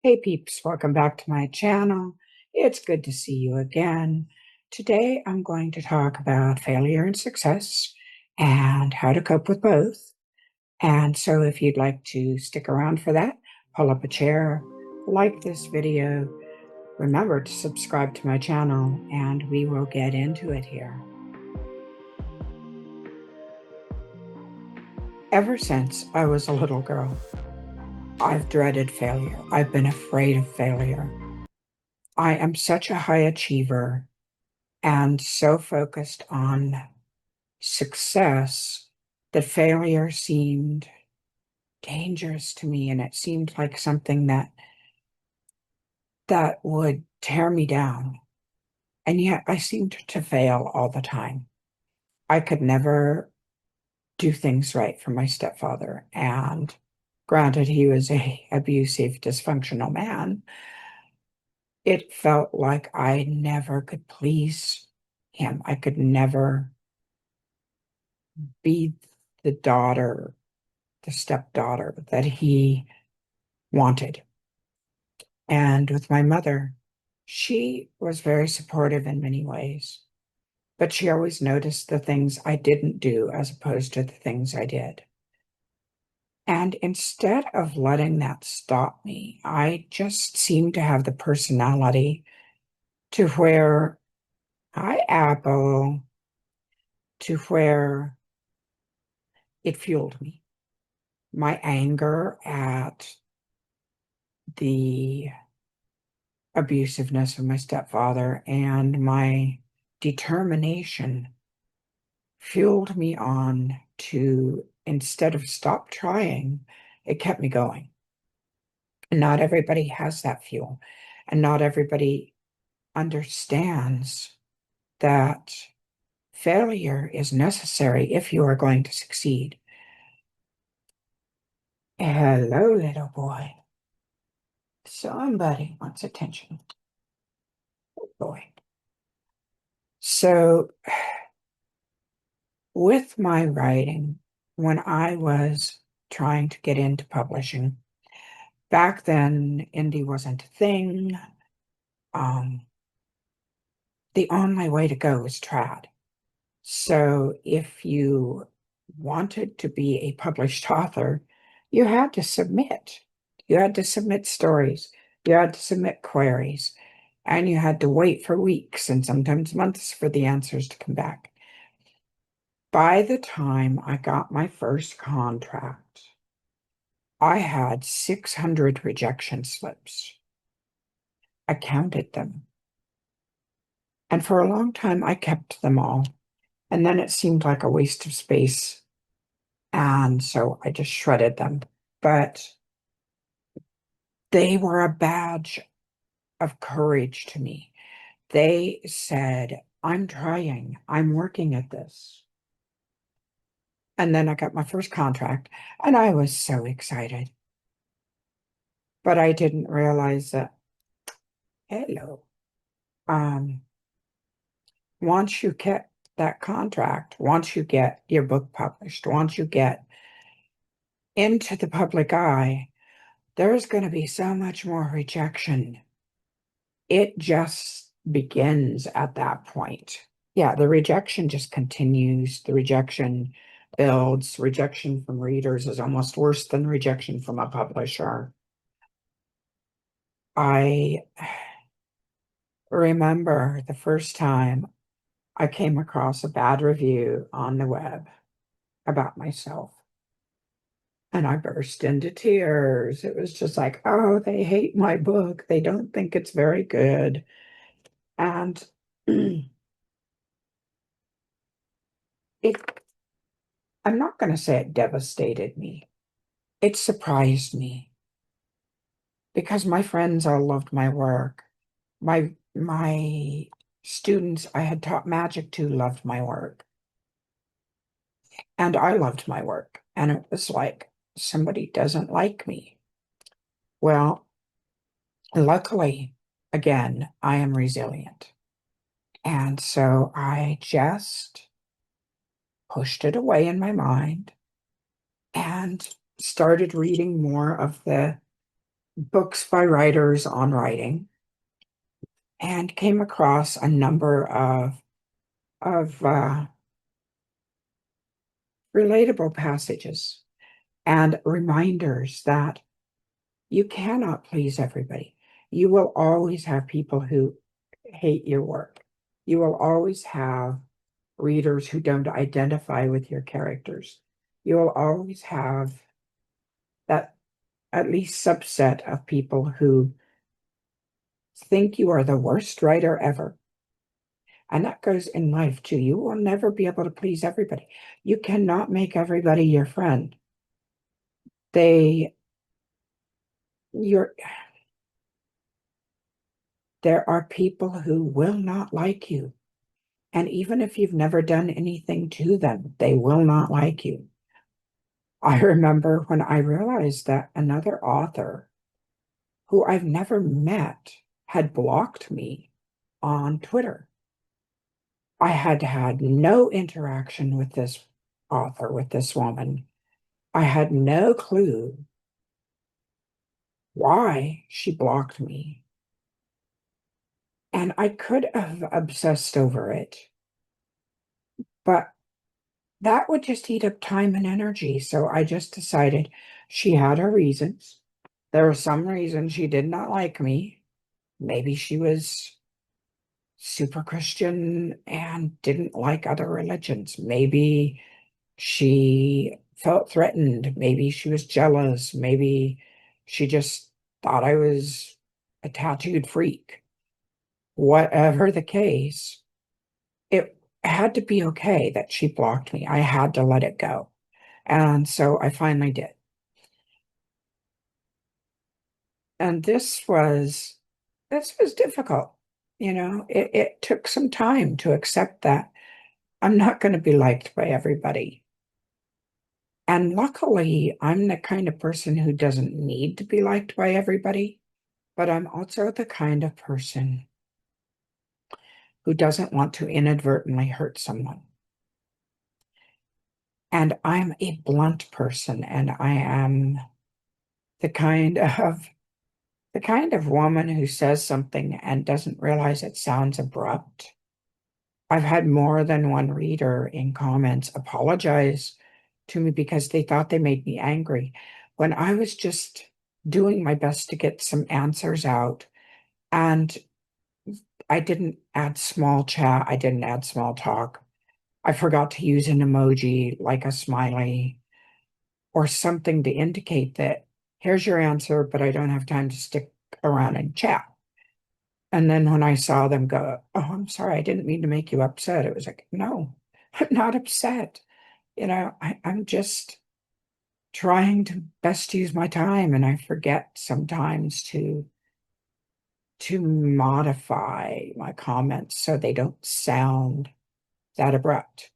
Hey peeps, welcome back to my channel. It's good to see you again. Today I'm going to talk about failure and success and how to cope with both. And so if you'd like to stick around for that, pull up a chair, like this video, remember to subscribe to my channel, and we will get into it here. Ever since I was a little girl, I've dreaded failure. I've been afraid of failure. I am such a high achiever and so focused on success that failure seemed dangerous to me, and it seemed like something that would tear me down. And yet I seemed to fail all the time. I could never do things right for my stepfather, and granted he was a abusive, dysfunctional man, it felt like I never could please him. I could never be the daughter, the stepdaughter that he wanted. And with my mother, she was very supportive in many ways, but she always noticed the things I didn't do as opposed to the things I did. And instead of letting that stop me, I just seemed to have the personality to where hi, Apple, to where it fueled me. My anger at the abusiveness of my stepfather and my determination fueled me on to, instead of stop trying, it kept me going. And not everybody has that fuel, and not everybody understands that failure is necessary if you are going to succeed. Hello, little boy. Somebody wants attention. Oh, boy. So, with my writing, when I was trying to get into publishing, back then, indie wasn't a thing. Um, the only way to go was trad. So if you wanted to be a published author, you had to submit. You had to submit stories. You had to submit queries. And you had to wait for weeks and sometimes months for the answers to come back. By the time I got my first contract, I had 600 rejection slips. I counted them. And for a long time, I kept them all. And then it seemed like a waste of space. And so I just shredded them. But they were a badge of courage to me. They said, I'm trying, I'm working at this. And then I got my first contract, and I was so excited. But I didn't realize that, hello, um, once you get that contract, once you get your book published, once you get into the public eye, there's going to be so much more rejection. It just begins at that point. Yeah, the rejection just continues. The rejection builds. Rejection from readers is almost worse than rejection from a publisher. I remember the first time I came across a bad review on the web about myself, and I burst into tears. It was just like, oh, they hate my book. They don't think it's very good. And it, I'm not going to say it devastated me. It surprised me because my friends all loved my work. My students I had taught magic to loved my work, and I loved my work. And it was like, somebody doesn't like me. Well, luckily, again, I am resilient. And so I just pushed it away in my mind and started reading more of the books by writers on writing and came across a number of relatable passages and reminders that you cannot please everybody. You will always have people who hate your work. You will always have readers who don't identify with your characters. You will always have that at least subset of people who think you are the worst writer ever. And that goes in life too. You will never be able to please everybody. You cannot make everybody your friend. They, you're, there are people who will not like you. And even if you've never done anything to them, they will not like you. I remember when I realized that another author who I've never met had blocked me on Twitter. I had had no interaction with this author, with this woman. I had no clue why she blocked me. And I could have obsessed over it, but that would just eat up time and energy. So I just decided she had her reasons. There were some reasons she did not like me. Maybe she was super Christian and didn't like other religions. Maybe she felt threatened. Maybe she was jealous. Maybe she just thought I was a tattooed freak. Whatever the case, it had to be okay that she blocked me. I had to let it go. And so I finally did. And this was difficult. It took some time to accept that I'm not going to be liked by everybody. And luckily, I'm the kind of person who doesn't need to be liked by everybody, but I'm also the kind of person who doesn't want to inadvertently hurt someone. And I'm a blunt person, and I am the kind of the kind of woman who says something and doesn't realize it sounds abrupt. I've had more than one reader in comments apologize to me because they thought they made me angry when I was just doing my best to get some answers out. And I didn't add small chat, I didn't add small talk. I forgot to use an emoji like a smiley or something to indicate that here's your answer, but I don't have time to stick around and chat. And then when I saw them go, oh, I'm sorry, I didn't mean to make you upset. It was like, no, I'm not upset. I'm just trying to best use my time, and I forget sometimes to modify my comments so they don't sound that abrupt.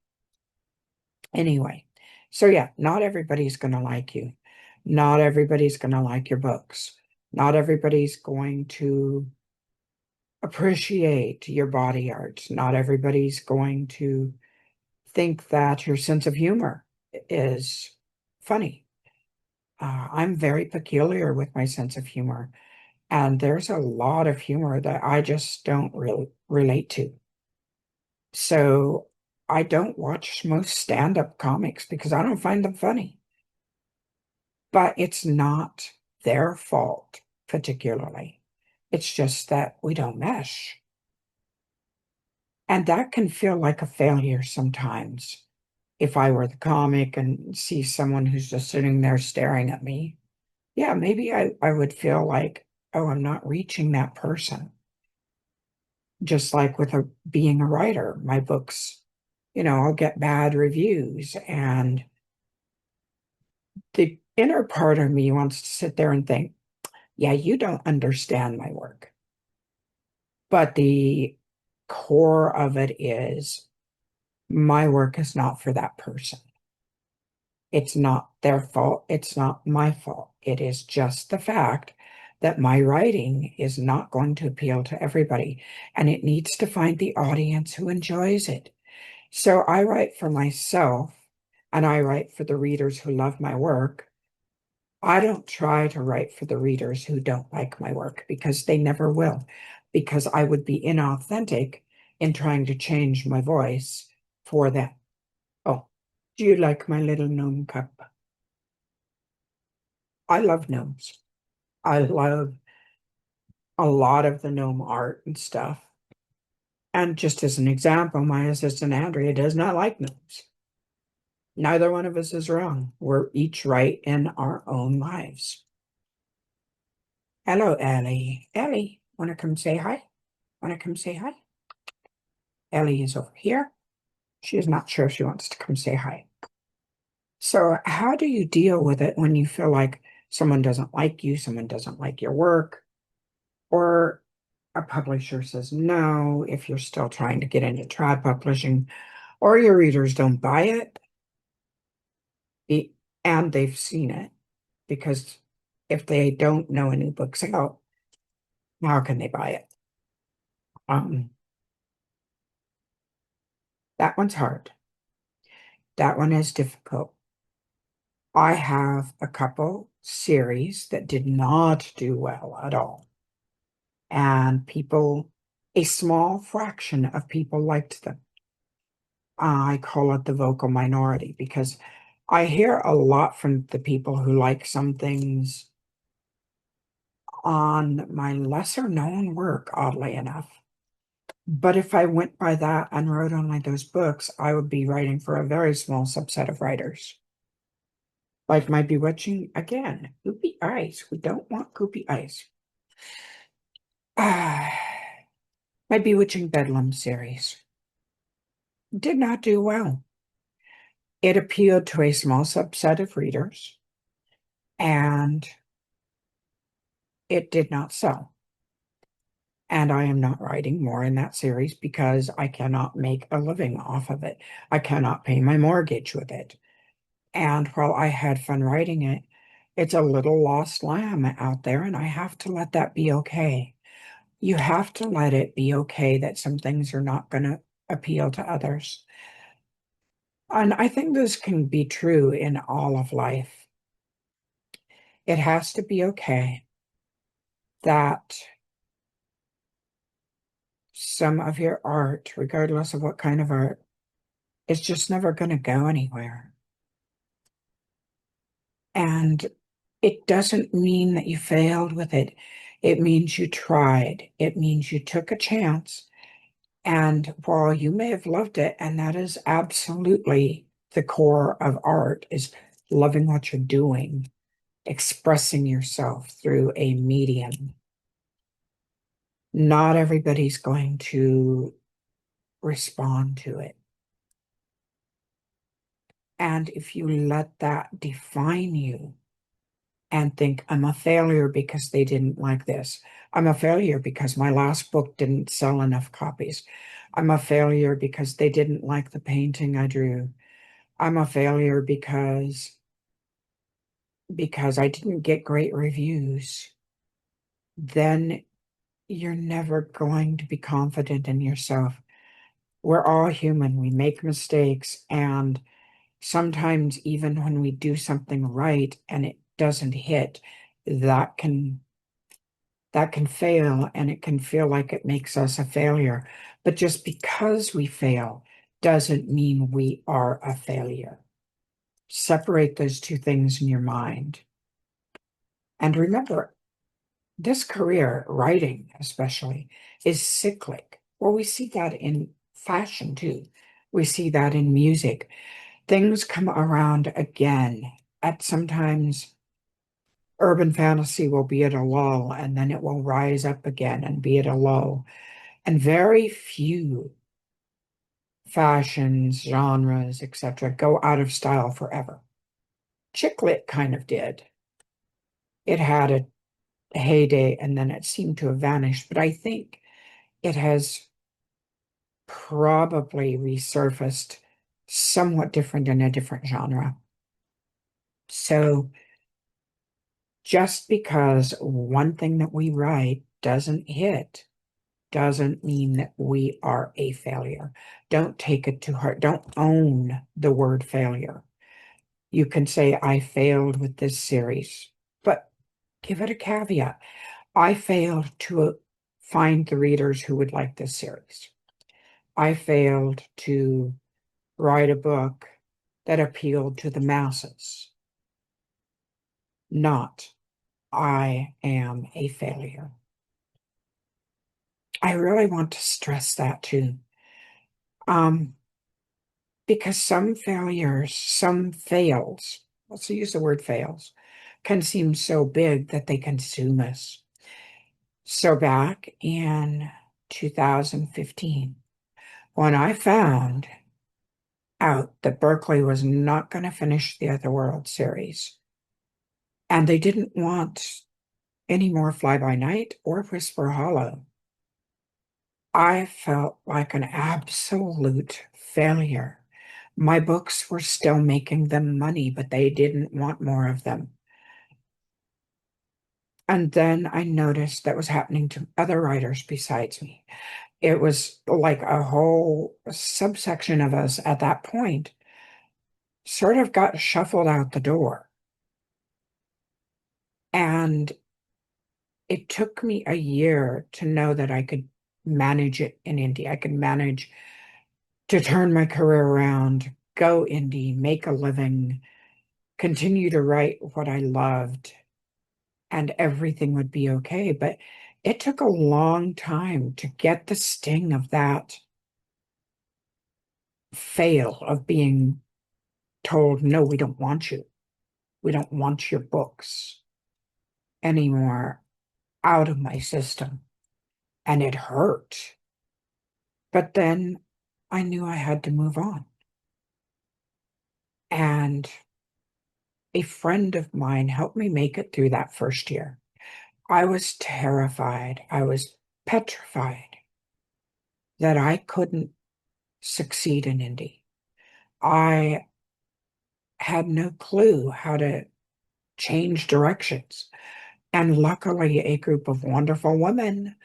Anyway, so yeah, not everybody's going to like you. Not everybody's going to like your books. Not everybody's going to appreciate your body art. Not everybody's going to think that your sense of humor is funny. I'm very peculiar with my sense of humor, and there's a lot of humor that I just don't really relate to. So I don't watch most stand-up comics because I don't find them funny. But it's not their fault particularly. It's just that we don't mesh. And that can feel like a failure sometimes. If I were the comic and see someone who's just sitting there staring at me, yeah, maybe I would feel like, oh, I'm not reaching that person. Just like with being a writer, my books, I'll get bad reviews, and the inner part of me wants to sit there and think, yeah, you don't understand my work. But the core of it is my work is not for that person. It's not their fault. It's not my fault. It is just the fact that my writing is not going to appeal to everybody, and it needs to find the audience who enjoys it. So I write for myself, and I write for the readers who love my work. I don't try to write for the readers who don't like my work because they never will, because I would be inauthentic in trying to change my voice for them. Oh, do you like my little gnome cup? I love gnomes. I love a lot of the gnome art and stuff. And just as an example, my assistant Andrea does not like gnomes. Neither one of us is wrong. We're each right in our own lives. Hello, Ellie. Ellie, want to come say hi? Want to come say hi? Ellie is over here. She is not sure if she wants to come say hi. So, how do you deal with it when you feel like someone doesn't like you, someone doesn't like your work, or a publisher says no if you're still trying to get into trad publishing, or your readers don't buy it, and they've seen it? Because if they don't know a new book's out, how can they buy it? Um, that one's hard. That one is difficult. I have a couple series that did not do well at all. And people, a small fraction of people liked them. I call it the vocal minority because I hear a lot from the people who like some things on my lesser known work, oddly enough. But if I went by that and wrote only those books, I would be writing for a very small subset of writers. Like my bewitching, again, goopy eyes. We don't want goopy eyes. Ah, my Bewitching Bedlam series did not do well. It appealed to a small subset of readers, and it did not sell. And I am not writing more in that series because I cannot make a living off of it. I cannot pay my mortgage with it. And while I had fun writing it, it's a little lost lamb out there, and I have to let that be okay. You have to let it be okay that some things are not going to appeal to others. And I think this can be true in all of life. It has to be okay that some of your art, regardless of what kind of art, is just never going to go anywhere. And it doesn't mean that you failed with it. It means you tried. It means you took a chance. And while you may have loved it, and that is absolutely the core of art, is loving what you're doing, expressing yourself through a medium. Not everybody's going to respond to it. And if you let that define you and think, I'm a failure because they didn't like this, I'm a failure because my last book didn't sell enough copies, I'm a failure because they didn't like the painting I drew, I'm a failure because I didn't get great reviews, then you're never going to be confident in yourself. We're all human. We make mistakes, and sometimes even when we do something right and it doesn't hit, that can fail, and it can feel like it makes us a failure. But just because we fail doesn't mean we are a failure. Separate those two things in your mind. And remember, this career, writing especially, is cyclic. Well, we see that in fashion too. We see that in music. Things come around again. At sometimes urban fantasy will be at a lull, and then it will rise up again and be at a lull. And very few fashions, genres, etc., go out of style forever. Chick lit kind of did. It had a heyday and then it seemed to have vanished, but I think it has probably resurfaced somewhat different in a different genre. So just because one thing that we write doesn't hit doesn't mean that we are a failure. Don't take it too hard. Don't own the word failure. You can say, I failed with this series. give it a caveat. I failed to find the readers who would like this series. I failed to write a book that appealed to the masses. Not, I am a failure. I really want to stress that too. Um, because some failures, some fails, let's use the word fails, can seem so big that they consume us. So back in 2015, when I found out that Berkeley was not going to finish the Other World series, and they didn't want any more Fly By Night or Whisper Hollow, I felt like an absolute failure. My books were still making them money, but they didn't want more of them. And then I noticed that was happening to other writers besides me. It was like a whole subsection of us at that point sort of got shuffled out the door. And it took me a year to know that I could manage it in indie. I could manage to turn my career around, go indie, make a living, continue to write what I loved, and everything would be okay. But it took a long time to get the sting of that fail, of being told, no, we don't want you. We don't want your books anymore, out of my system. And it hurt. But then I knew I had to move on. And a friend of mine helped me make it through that first year. I was terrified. I was petrified that I couldn't succeed in indie. I had no clue how to change directions. And luckily, a group of wonderful women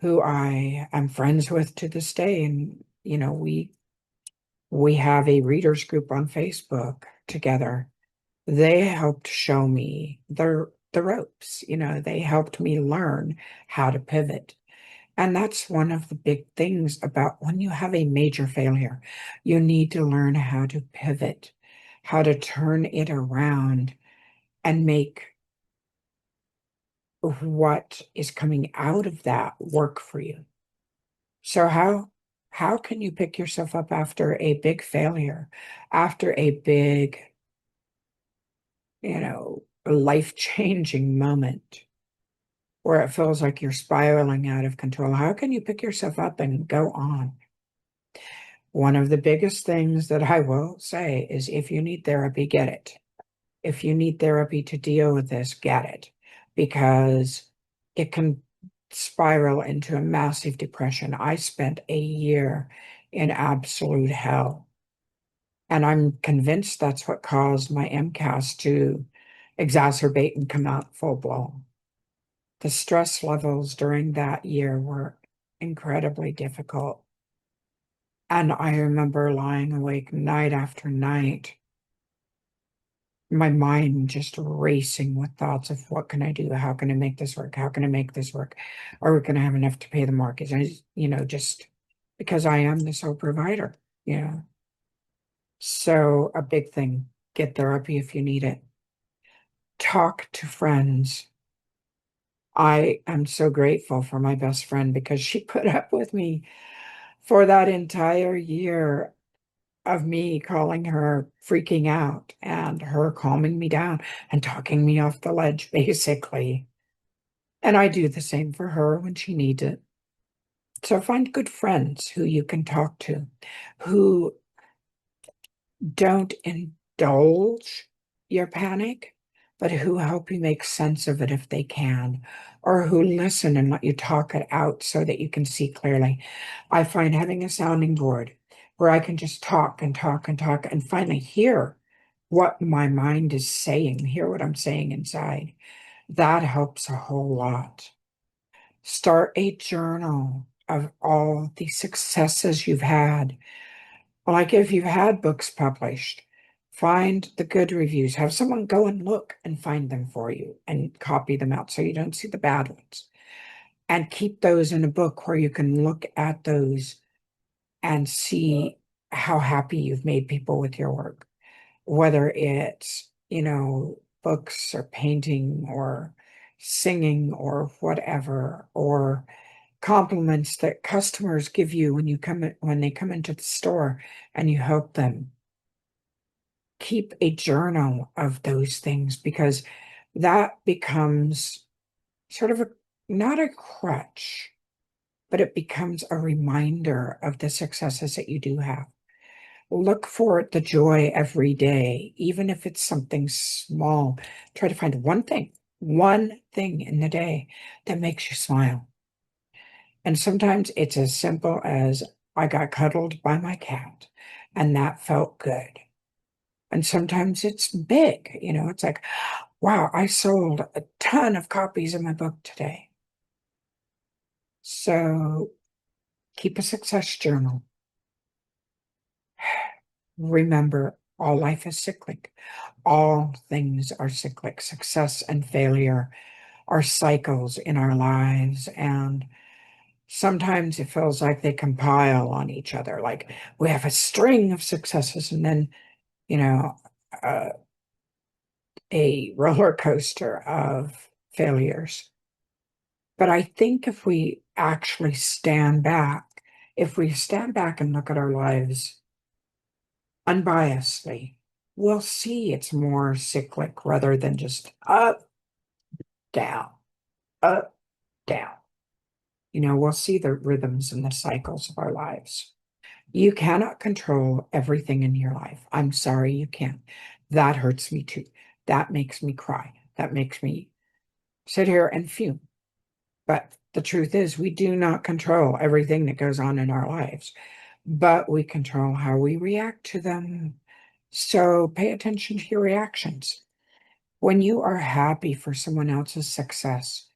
who I am friends with to this day, and we have a readers group on Facebook together. They helped show me the ropes. They helped me learn how to pivot. And that's one of the big things about when you have a major failure. You need to learn how to pivot, how to turn it around and make what is coming out of that work for you. So how can you pick yourself up after a big failure, after a big, life-changing moment where it feels like you're spiraling out of control? How can you pick yourself up and go on? One of the biggest things that I will say is, if you need therapy, get it. If you need therapy to deal with this, get it, because it can spiral into a massive depression. I spent a year in absolute hell, and I'm convinced that's what caused my MCAS to exacerbate and come out full blown. The stress levels during that year were incredibly difficult. And I remember lying awake night after night, my mind just racing with thoughts of, what can I do? How can I make this work? How can I make this work? Are we going to have enough to pay the mortgage? Just because I am the sole provider, you know. So a big thing, get therapy if you need it. Talk to friends. I am so grateful for my best friend because she put up with me for that entire year of me calling her freaking out and her calming me down and talking me off the ledge, basically. And I do the same for her when she needs it. So find good friends who you can talk to, who don't indulge your panic, but who help you make sense of it if they can, or who listen and let you talk it out so that you can see clearly. I find having a sounding board where I can just talk and talk and talk and finally hear what my mind is saying, hear what I'm saying inside, that helps a whole lot. Start a journal of all the successes you've had. Like if you've had books published, Find the good reviews. Have someone go and look and find them for you and copy them out so you don't see the bad ones. And keep those in a book where you can look at those and see how happy you've made people with your work. Whether it's, books or painting or singing or whatever, or compliments that customers give you when they come into the store and you help them. Keep a journal of those things, because that becomes sort of not a crutch, but it becomes a reminder of the successes that you do have. Look for the joy every day, even if it's something small. Try to find one thing in the day that makes you smile. And sometimes it's as simple as I got cuddled by my cat, and that felt good. And sometimes it's big, it's like, wow, I sold a ton of copies of my book today. So keep a success journal. Remember, all life is cyclic. All things are cyclic. Success and failure are cycles in our lives. And sometimes it feels like they compile on each other. Like we have a string of successes and then, you know, uh, a roller coaster of failures. But I think if we actually if we stand back and look at our lives unbiasedly, we'll see it's more cyclic rather than just up, down, up, down. We'll see the rhythms and the cycles of our lives. You cannot control everything in your life. I'm sorry, you can't. That hurts me too. That makes me cry. That makes me sit here and fume. But the truth is, we do not control everything that goes on in our lives, but we control how we react to them. So pay attention to your reactions. When you are happy for someone else's success,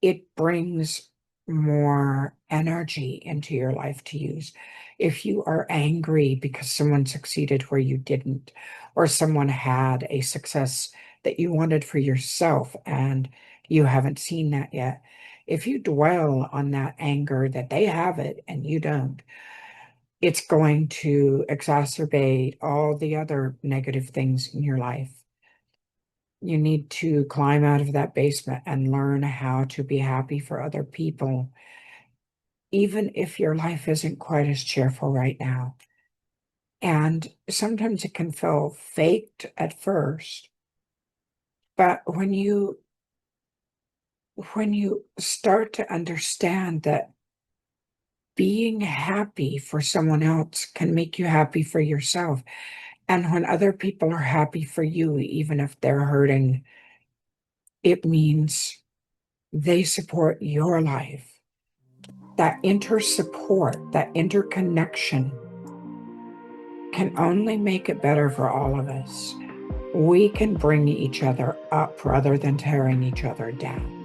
it brings more energy into your life to use. If you are angry because someone succeeded where you didn't, or someone had a success that you wanted for yourself and you haven't seen that yet, if you dwell on that anger that they have it and you don't, it's going to exacerbate all the other negative things in your life. You need to climb out of that basement and learn how to be happy for other people, even if your life isn't quite as cheerful right now. And sometimes it can feel faked at first, but when you start to understand that being happy for someone else can make you happy for yourself, and when other people are happy for you, even if they're hurting, it means they support your life. That inter-support, that interconnection can only make it better for all of us. We can bring each other up rather than tearing each other down.